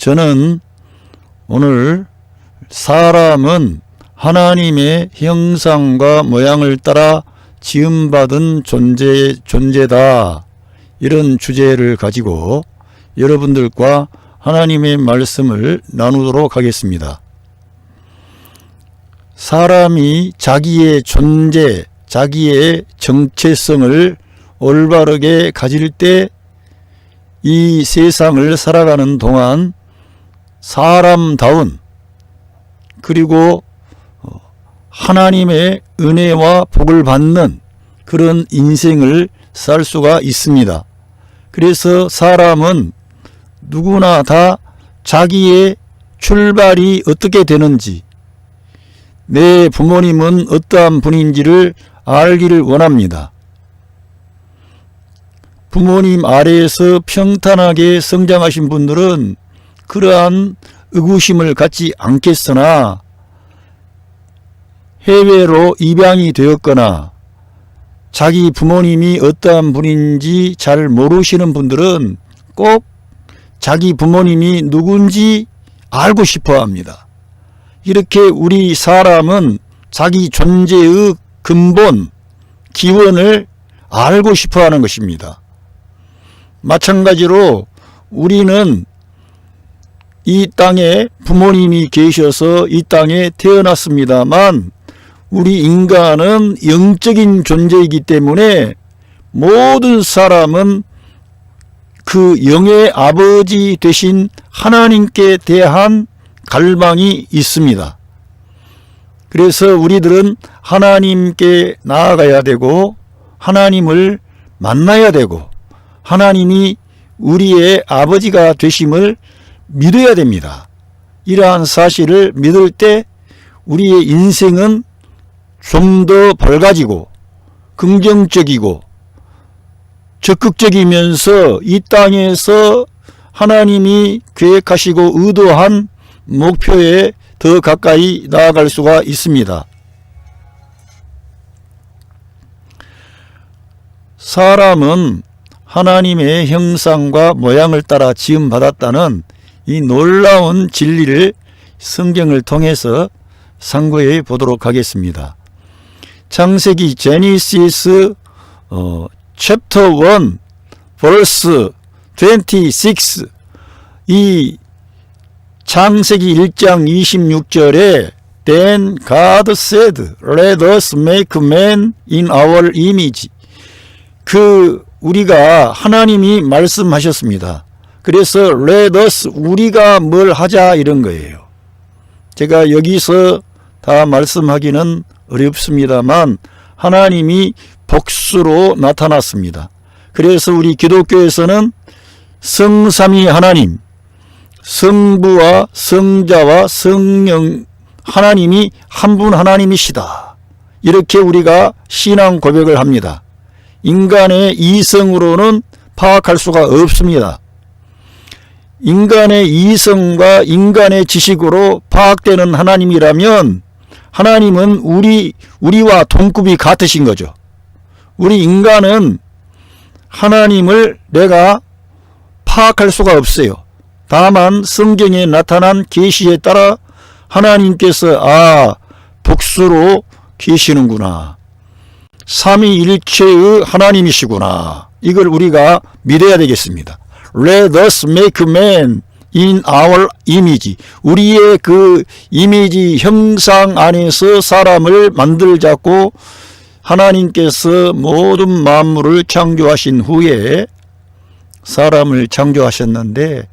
저는 오늘 사람은 하나님의 형상과 모양을 따라 지음받은 존재다, 이런 주제를 가지고 여러분들과 하나님의 말씀을 나누도록 하겠습니다. 사람이 자기의 존재, 자기의 정체성을 올바르게 가질 때 이 세상을 살아가는 동안 사람다운, 그리고 하나님의 은혜와 복을 받는 그런 인생을 살 수가 있습니다. 그래서 사람은 누구나 다 자기의 출발이 어떻게 되는지, 내 부모님은 어떠한 분인지를 알기를 원합니다. 부모님 아래에서 평탄하게 성장하신 분들은 그러한 의구심을 갖지 않겠으나, 해외로 입양이 되었거나 자기 부모님이 어떠한 분인지 잘 모르시는 분들은 꼭 자기 부모님이 누군지 알고 싶어 합니다. 이렇게 우리 사람은 자기 존재의 근본, 기원을 알고 싶어 하는 것입니다. 마찬가지로 우리는 이 땅에 부모님이 계셔서 이 땅에 태어났습니다만, 우리 인간은 영적인 존재이기 때문에 모든 사람은 그 영의 아버지 되신 하나님께 대한 갈망이 있습니다. 그래서 우리들은 하나님께 나아가야 되고 하나님을 만나야 되고 하나님이 우리의 아버지가 되심을 믿어야 됩니다. 이러한 사실을 믿을 때 우리의 인생은 좀 더 밝아지고 긍정적이고 적극적이면서 이 땅에서 하나님이 계획하시고 의도한 목표에 더 가까이 나아갈 수가 있습니다. 사람은 하나님의 형상과 모양을 따라 지음받았다는 이 놀라운 진리를 성경을 통해서 상고해 보도록 하겠습니다. 창세기 제니시스 챕터 1 verse 26, 이 창세기 1장 26절에 Then God said, Let us make man in our image. 우리가 하나님이 말씀하셨습니다. 그래서 Let us, 우리가 뭘 하자, 이런 거예요. 제가 여기서 다 말씀하기는 어렵습니다만 하나님이 복수로 나타났습니다. 그래서 우리 기독교에서는 성삼위 하나님, 성부와 성자와 성령 하나님이 한 분 하나님이시다, 이렇게 우리가 신앙 고백을 합니다. 인간의 이성으로는 파악할 수가 없습니다. 인간의 이성과 인간의 지식으로 파악되는 하나님이라면 하나님은 우리와 동급이 같으신 거죠. 우리 인간은 하나님을 내가 파악할 수가 없어요. 다만 성경에 나타난 계시에 따라 하나님께서 복수로 계시는구나, 삼위일체의 하나님이시구나, 이걸 우리가 믿어야 되겠습니다. Let us make man in our image. 우리의 그 이미지 형상 안에서 사람을 만들자고 하나님께서 모든 만물을 창조하신 후에 사람을 창조하셨는데,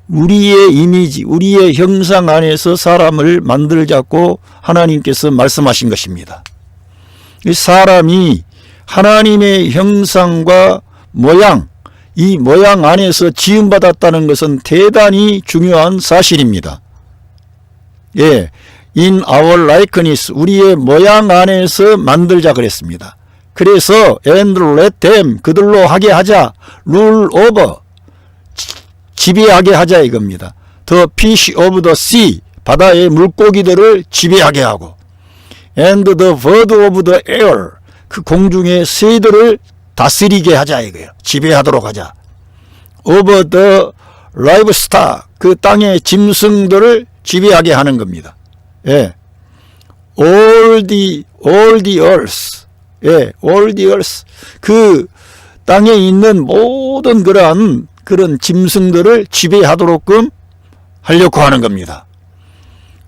우리의 이미지, 우리의 형상 안에서 사람을 만들자고 하나님께서 말씀하신 것입니다. 이 사람이 하나님의 형상과 모양, 이 모양 안에서 지음받았다는 것은 대단히 중요한 사실입니다. 예, in our likeness, 우리의 모양 안에서 만들자 그랬습니다. 그래서 and let them, 그들로 하게 하자, rule over, 지배하게 하자 이겁니다. The fish of the sea, 바다의 물고기들을 지배하게 하고, and the bird of the air, 그 공중의 새들을 다스리게 하자 이거예요. 지배하도록 하자. Over the 라이브스타, 그 땅의 짐승들을 지배하게 하는 겁니다. 예. all the earth. 예, all the earth. 그 땅에 있는 모든 그런 짐승들을 지배하도록끔 하려고 하는 겁니다.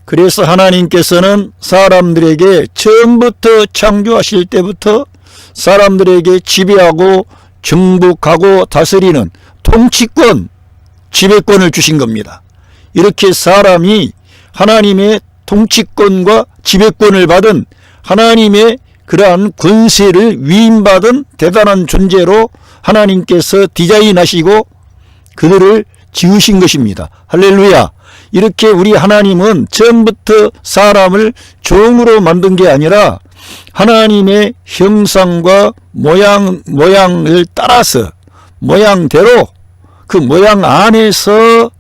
그래서 하나님께서는 사람들에게 처음부터 창조하실 때부터 사람들에게 지배하고 정복하고 다스리는 통치권, 지배권을 주신 겁니다. 이렇게 사람이 하나님의 통치권과 지배권을 받은 하나님의 그러한 권세를 위임받은 대단한 존재로 하나님께서 디자인하시고 그들을 지으신 것입니다. 할렐루야. 이렇게 우리 하나님은 처음부터 사람을 종으로 만든 게 아니라 하나님의 형상과 모양을 따라서 모양대로 그 모양 안에서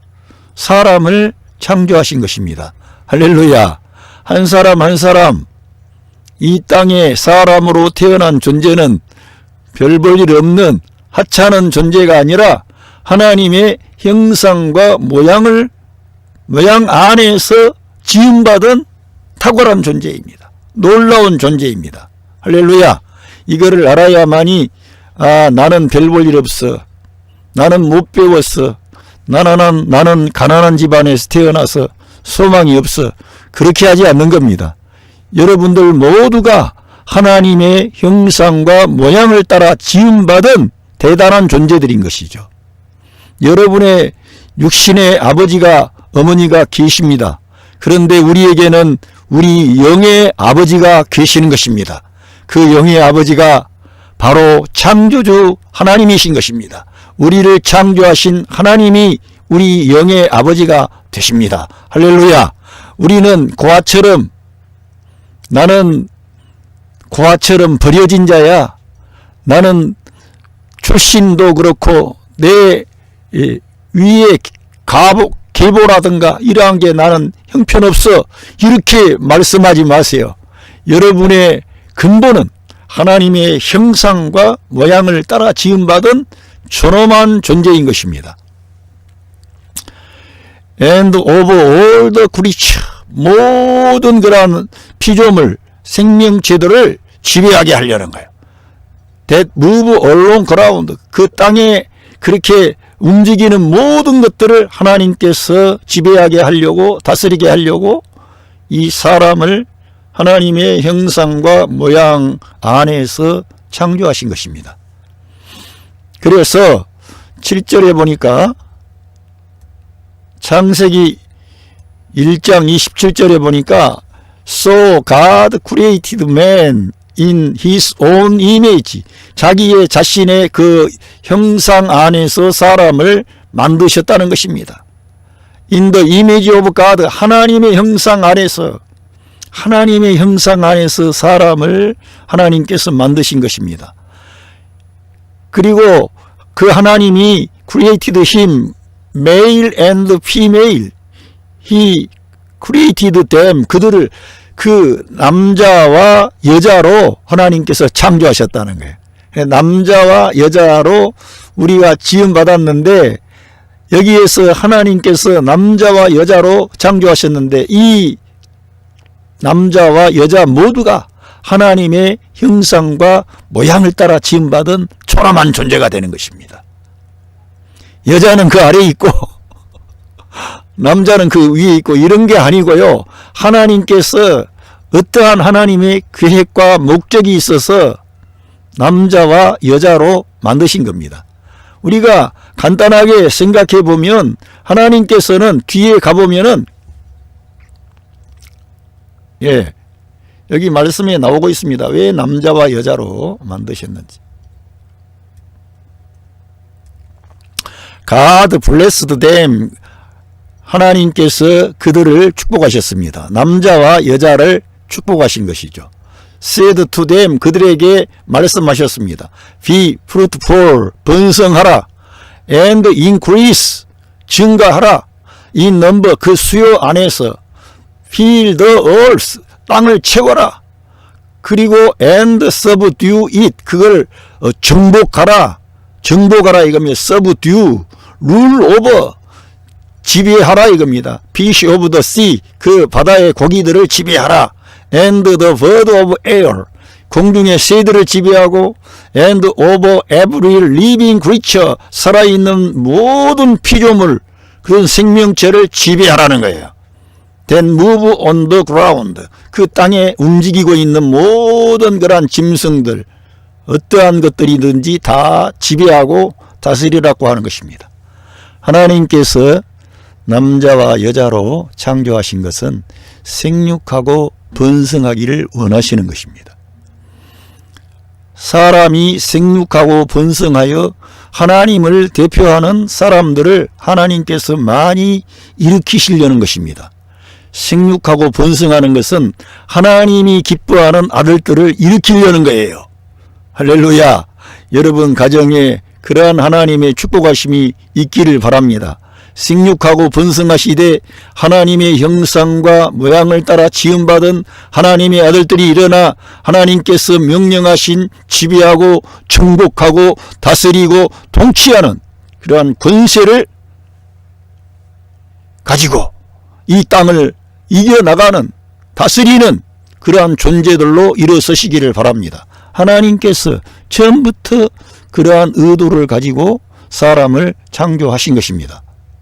사람을 창조하신 것입니다. 할렐루야. 한 사람 한 사람 이 땅에 사람으로 태어난 존재는 별 볼 일 없는 하찮은 존재가 아니라 하나님의 형상과 모양 안에서 지음받은 탁월한 존재입니다. 놀라운 존재입니다. 할렐루야. 이거를 알아야만이 나는 별 볼 일 없어. 나는 못 배웠어. 나는 가난한 집안에서 태어나서 소망이 없어. 그렇게 하지 않는 겁니다. 여러분들 모두가 하나님의 형상과 모양을 따라 지음받은 대단한 존재들인 것이죠. 여러분의 육신의 아버지가 어머니가 계십니다. 그런데 우리에게는 우리 영의 아버지가 계시는 것입니다. 그 영의 아버지가 바로 창조주 하나님이신 것입니다. 우리를 창조하신 하나님이 우리 영의 아버지가 되십니다. 할렐루야. 우리는 나는 고아처럼 버려진 자야. 나는 출신도 그렇고 내 위에 계보라든가 이러한 게 나는 형편없어. 이렇게 말씀하지 마세요. 여러분의 근본은 하나님의 형상과 모양을 따라 지음받은 존엄한 존재인 것입니다. And over all the creature, 모든 그러한 피조물, 생명체들을 지배하게 하려는 거예요. That move along ground, 그 땅에 그렇게 움직이는 모든 것들을 하나님께서 지배하게 하려고, 다스리게 하려고 이 사람을 하나님의 형상과 모양 안에서 창조하신 것입니다. 그래서 7절에 보니까 창세기 1장 27절에 보니까 So God created man in his own image. 자기의 자신의 그 형상 안에서 사람을 만드셨다는 것입니다. In the image of God, 하나님의 형상 안에서 사람을 하나님께서 만드신 것입니다. 그리고 그 하나님이 created him male and female. He created them. 그들을 그 남자와 여자로 하나님께서 창조하셨다는 거예요. 남자와 여자로 우리가 지음받았는데 여기에서 하나님께서 남자와 여자로 창조하셨는데 이 남자와 여자 모두가 하나님의 형상과 모양을 따라 지음받은 초라한 존재가 되는 것입니다. 여자는 그 아래에 있고 남자는 그 위에 있고 이런 게 아니고요. 하나님께서 어떠한 하나님의 계획과 목적이 있어서 남자와 여자로 만드신 겁니다. 우리가 간단하게 생각해 보면 하나님께서는 뒤에 가보면은 여기 말씀에 나오고 있습니다. 왜 남자와 여자로 만드셨는지. God blessed them. 하나님께서 그들을 축복하셨습니다. 남자와 여자를 축복하신 것이죠. Said to them, 그들에게 말씀하셨습니다. Be fruitful, 번성하라. And increase, 증가하라. In number, 그 수요 안에서. Fill the earth, 땅을 채워라. 그리고 and subdue it, 그걸 정복하라. 정복하라 이거면 subdue, rule over, 지배하라 이겁니다. Fish of the sea, 그 바다의 고기들을 지배하라. And the bird of air, 공중의 새들을 지배하고, and over every living creature, 살아있는 모든 피조물, 그런 생명체를 지배하라는 거예요. Then move on the ground, 그 땅에 움직이고 있는 모든 그러한 짐승들, 어떠한 것들이든지 다 지배하고 다스리라고 하는 것입니다. 하나님께서 남자와 여자로 창조하신 것은 생육하고 번성하기를 원하시는 것입니다. 사람이 생육하고 번성하여 하나님을 대표하는 사람들을 하나님께서 많이 일으키시려는 것입니다. 생육하고 번성하는 것은 하나님이 기뻐하는 아들들을 일으키려는 거예요. 할렐루야. 여러분 가정에 그러한 하나님의 축복하심이 있기를 바랍니다. 생육하고 번성하시되 하나님의 형상과 모양을 따라 지음받은 하나님의 아들들이 일어나 하나님께서 명령하신 지배하고 정복하고 다스리고 통치하는 그러한 권세를 가지고 이 땅을 이겨나가는 다스리는 그러한 존재들로 일어서시기를 바랍니다. 하나님께서 처음부터 그러한 의도를 가지고 사람을 창조하신 것입니다.